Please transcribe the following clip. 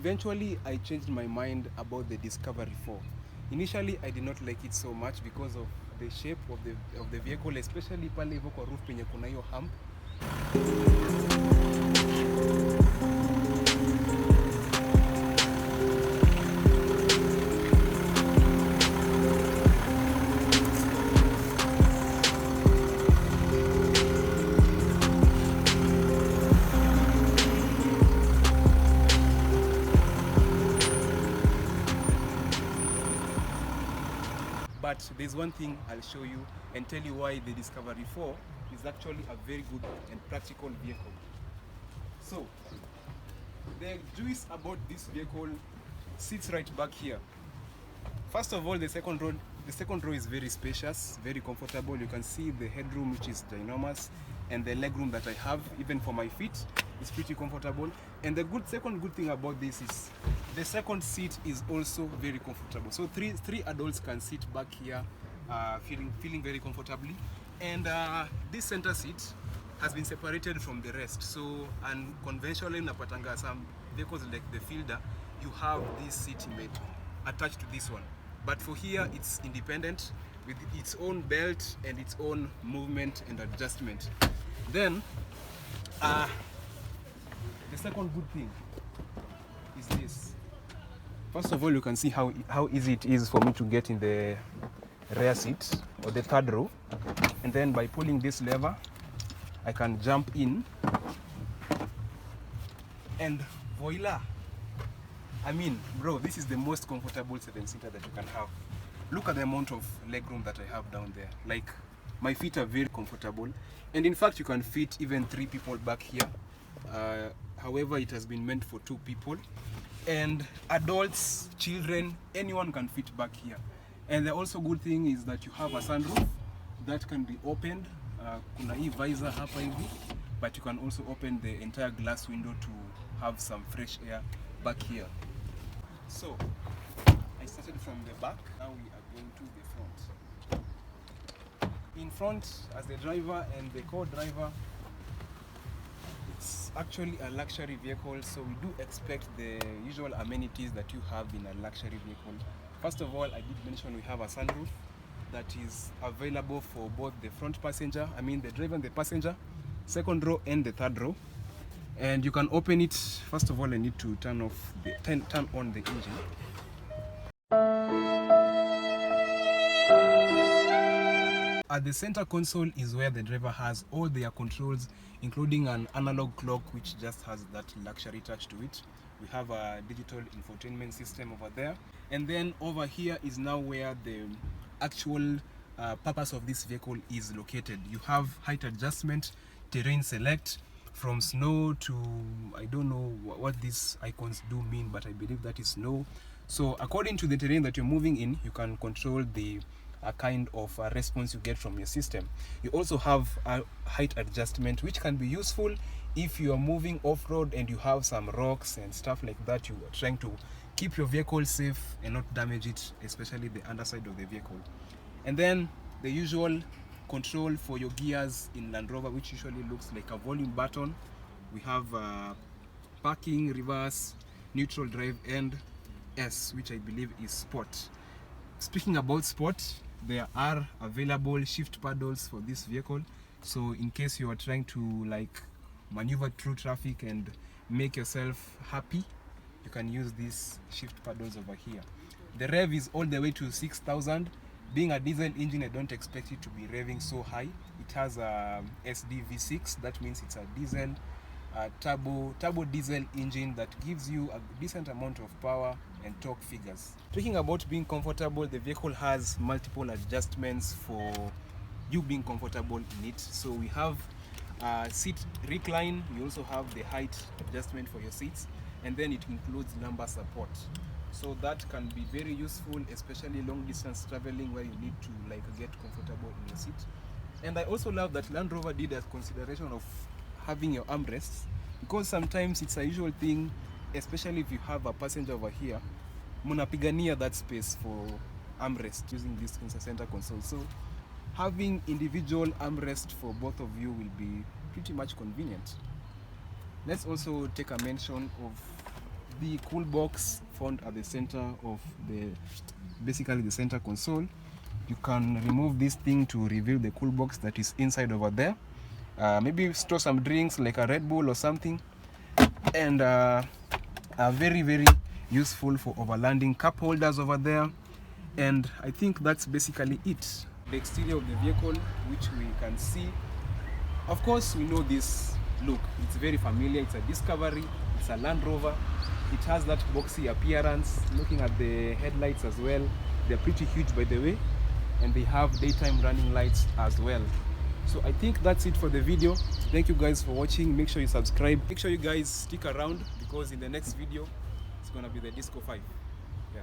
eventually I changed my mind about the Discovery 4. Initially I did not like it so much because of the shape of the vehicle, especially pale hivyo kwa roof penye kuna hiyo hump. But there's one thing I'll show you and tell you why the Discovery 4 is actually a very good and practical vehicle. So, the juice about this vehicle sits right back here. First of all, the second row is very spacious, very comfortable. You can see the headroom, which is ginormous, and the legroom that I have, even for my feet, is pretty comfortable. And the second good thing about this is the second seat is also very comfortable. So three adults can sit back here, feeling very comfortably. And this center seat has been separated from the rest. So, and conventionally, napatanga some vehicles like the Fielder, you have this seat made attached to this one. But for here, it's independent with its own belt and its own movement and adjustment. Then, the second good thing is this. First of all, you can see how easy it is for me to get in the rear seat or the third row. And then by pulling this lever, I can jump in and voila. I mean, bro, this is the most comfortable 7-seater that you can have. Look at the amount of legroom that I have down there. Like, my feet are very comfortable. And in fact, you can fit even 3 people back here. However, it has been meant for 2 people. And adults, children, anyone can fit back here. And the also good thing is that you have a sunroof that can be opened. Kuna hii visor hapa hivi, but you can also open the entire glass window to have some fresh air back here. So, I started from the back, now we are going to the front. In front, as the driver and the co-driver, it's actually a luxury vehicle, so we do expect the usual amenities that you have in a luxury vehicle. First of all, I did mention we have a sunroof that is available for both the front passenger, I mean the driver and the passenger, second row and the third row. And you can open it. First of all, I need to turn on the engine. At the center console is where the driver has all their controls, including an analog clock which just has that luxury touch to it. We have a digital infotainment system over there. And then over here is now where the actual purpose of this vehicle is located. You have height adjustment, terrain select, from snow to, I don't know what these icons do mean, but I believe that is snow. So according to the terrain that you're moving in, you can control the kind of response you get from your system. You also have a height adjustment, which can be useful if you are moving off-road and you have some rocks and stuff like that. You are trying to keep your vehicle safe and not damage it, especially the underside of the vehicle. And then the usual control for your gears in Land Rover, which usually looks like a volume button. We have parking, reverse, neutral drive, and S, which I believe is sport. Speaking about sport, there are available shift paddles for this vehicle. So in case you are trying to like maneuver through traffic and make yourself happy, you can use these shift paddles over here. The rev is all the way to 6,000. Being a diesel engine, I don't expect it to be revving so high. It has a SD V6, that means it's a diesel, turbo diesel engine that gives you a decent amount of power and torque figures. Talking about being comfortable, the vehicle has multiple adjustments for you being comfortable in it. So we have seat recline, you also have the height adjustment for your seats, and then it includes lumbar support. So that can be very useful, especially long distance traveling where you need to like get comfortable in your seat. And I also love that Land Rover did a consideration of having your armrests, because sometimes it's a usual thing, especially if you have a passenger over here, munapigania that space for armrest using this center console. So having individual armrest for both of you will be pretty much convenient. Let's also take a mention of the cool box found at the center of basically the center console. You can remove this thing to reveal the cool box that is inside over there. Maybe store some drinks like a Red Bull or something, and are very, very useful for overlanding. Cup holders over there, and I think that's basically it. The exterior of the vehicle, which we can see. Of course, we know this look. It's very familiar. It's a Discovery. It's a Land Rover. It has that boxy appearance. Looking at the headlights as well, they're pretty huge, by the way, and they have daytime running lights as well. So I think that's it for the video. Thank you guys for watching. Make sure you subscribe. Make sure you guys stick around, because in the next video it's gonna be the Disco 5. Yeah.